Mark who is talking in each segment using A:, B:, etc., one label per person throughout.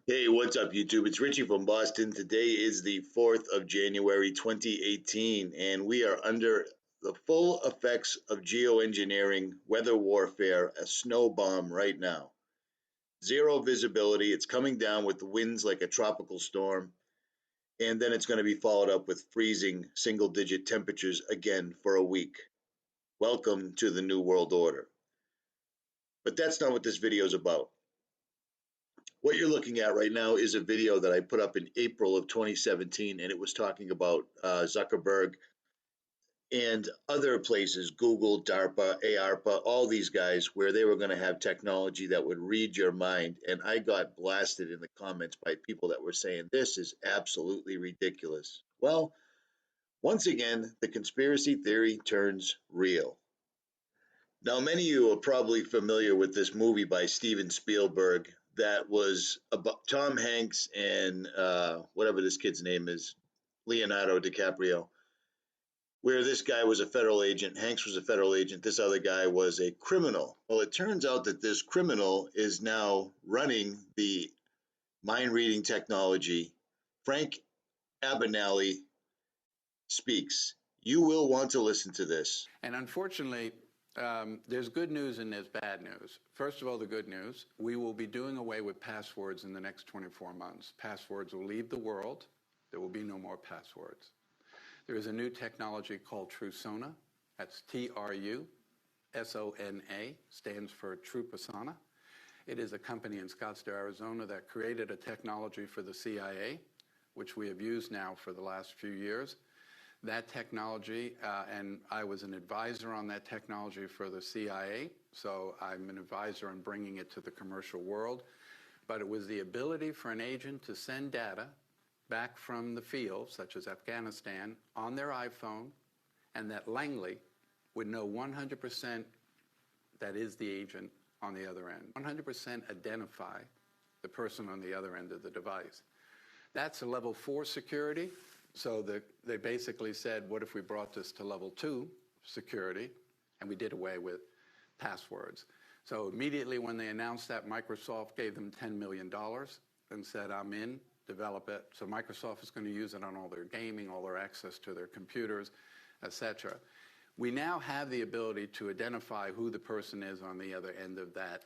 A: Hey, what's up, YouTube? It's Richie from Boston. Today is the 4th of January, 2018, and we are under the full effects of geoengineering, weather warfare, a snow bomb right now. Zero visibility. It's coming down with the winds like a tropical storm, and then it's going to be followed up with freezing single-digit temperatures again for a week. Welcome to the New World Order. But that's not what this video is about. What you're looking at right now is a video that I put up in April of 2017, and it was talking about Zuckerberg and other places, Google, DARPA, ARPA, all these guys, where they were going to have technology that would read your mind. And I got blasted in the comments by people that were saying, this is absolutely ridiculous. Well, once again, the conspiracy theory turns real. Now, many of you are probably familiar with this movie by Steven Spielberg that was about Tom Hanks and whatever this kid's name is, Leonardo DiCaprio, where this guy was a federal agent. Hanks was a federal agent. This other guy was a criminal. Well, it turns out that this criminal is now running the mind reading technology. Frank Abagnale speaks. You will want to listen to this.
B: And unfortunately, there's good news and there's bad news. First of all, the good news, we will be doing away with passwords in the next 24 months. Passwords will leave the world. There will be no more passwords. There is a new technology called TruSona. That's TRUSONA, stands for Trupasana. It is a company in Scottsdale, Arizona that created a technology for the CIA, which we have used now for the last few years. That technology, and I was an advisor on that technology for the CIA, so I'm an advisor on bringing it to the commercial world. But it was the ability for an agent to send data back from the field, such as Afghanistan, on their iPhone, and that Langley would know 100% that is the agent on the other end. 100% identify the person on the other end of the device. That's a level 4 security. So they basically said, what if we brought this to level 2 security, and we did away with passwords. So immediately when they announced that, Microsoft gave them $10 million and said, I'm in, develop it. So Microsoft is going to use it on all their gaming, all their access to their computers, etc. We now have the ability to identify who the person is on the other end of that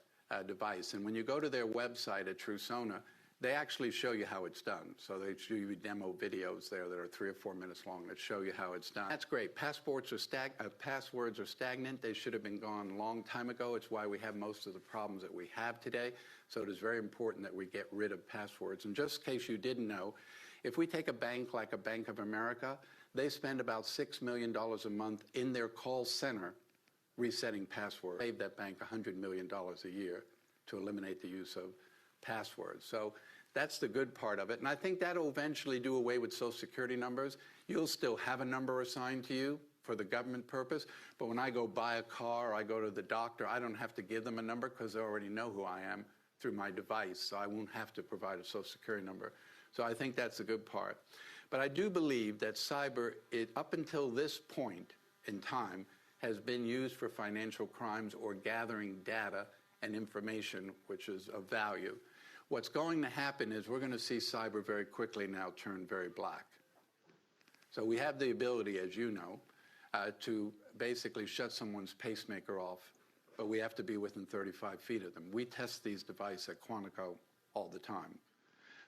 B: device. And when you go to their website at TruSona, they actually show you how it's done. So they show you demo videos there that are 3 or 4 minutes long that show you how it's done. That's great. Passwords are stagnant. They should have been gone a long time ago. It's why we have most of the problems that we have today. So it is very important that we get rid of passwords. And just in case you didn't know, if we take a bank like a Bank of America, they spend about $6 million a month in their call center resetting passwords. Save that bank $100 million a year to eliminate the use of passwords. So that's the good part of it. And I think that'll eventually do away with Social Security numbers. You'll still have a number assigned to you for the government purpose. But when I go buy a car, or I go to the doctor, I don't have to give them a number because they already know who I am through my device. So I won't have to provide a Social Security number. So I think that's a good part. But I do believe that cyber, up until this point in time, has been used for financial crimes or gathering data and information which is of value. What's going to happen is we're going to see cyber very quickly now turn very black. So we have the ability, as you know, to basically shut someone's pacemaker off, but we have to be within 35 feet of them. We test these devices at Quantico all the time.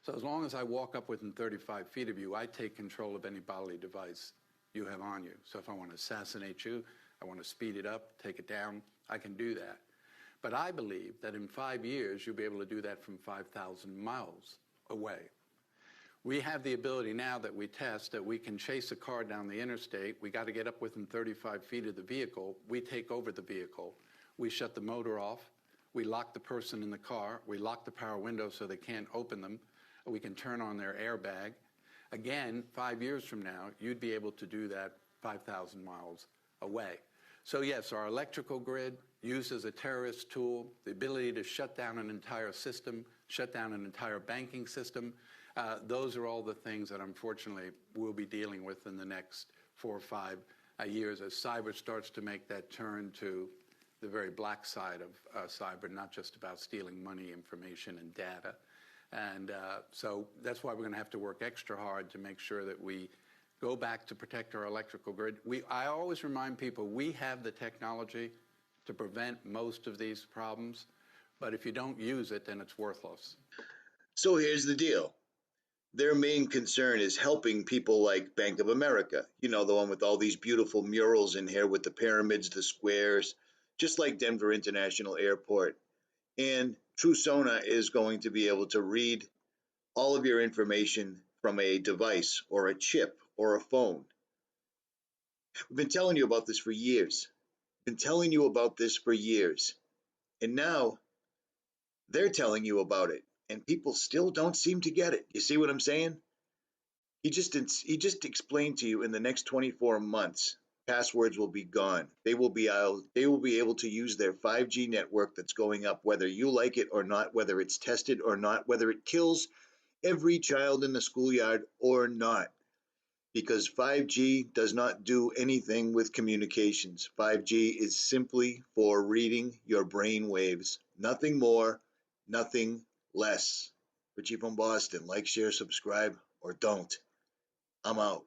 B: So as long as I walk up within 35 feet of you, I take control of any bodily device you have on you. So if I want to assassinate you, I want to speed it up, take it down, I can do that. But I believe that in 5 years, you'll be able to do that from 5,000 miles away. We have the ability now that we test that we can chase a car down the interstate. We got to get up within 35 feet of the vehicle. We take over the vehicle. We shut the motor off. We lock the person in the car. We lock the power windows so they can't open them. We can turn on their airbag. Again, 5 years from now, you'd be able to do that 5,000 miles away. So yes, our electrical grid, used as a terrorist tool, the ability to shut down an entire system, shut down an entire banking system, those are all the things that unfortunately we'll be dealing with in the next 4 or 5 years as cyber starts to make that turn to the very black side of cyber, not just about stealing money, information, and data, And so that's why we're going to have to work extra hard to make sure that we go back to protect our electrical grid. I always remind people we have the technology to prevent most of these problems, but if you don't use it, then it's worthless.
A: So here's the deal. Their main concern is helping people like Bank of America, you know, the one with all these beautiful murals in here with the pyramids, the squares, just like Denver International Airport. And TruSona is going to be able to read all of your information from a device or a chip or a phone. We've been telling you about this for years. Been telling you about this for years. And now they're telling you about it. And people still don't seem to get it. You see what I'm saying? He just explained to you in the next 24 months, passwords will be gone. They will be able to use their 5G network that's going up, whether you like it or not, whether it's tested or not, whether it kills every child in the schoolyard or not. Because 5G does not do anything with communications. 5G is simply for reading your brain waves. Nothing more, nothing less. Richie from Boston. Like, share, subscribe, or don't. I'm out.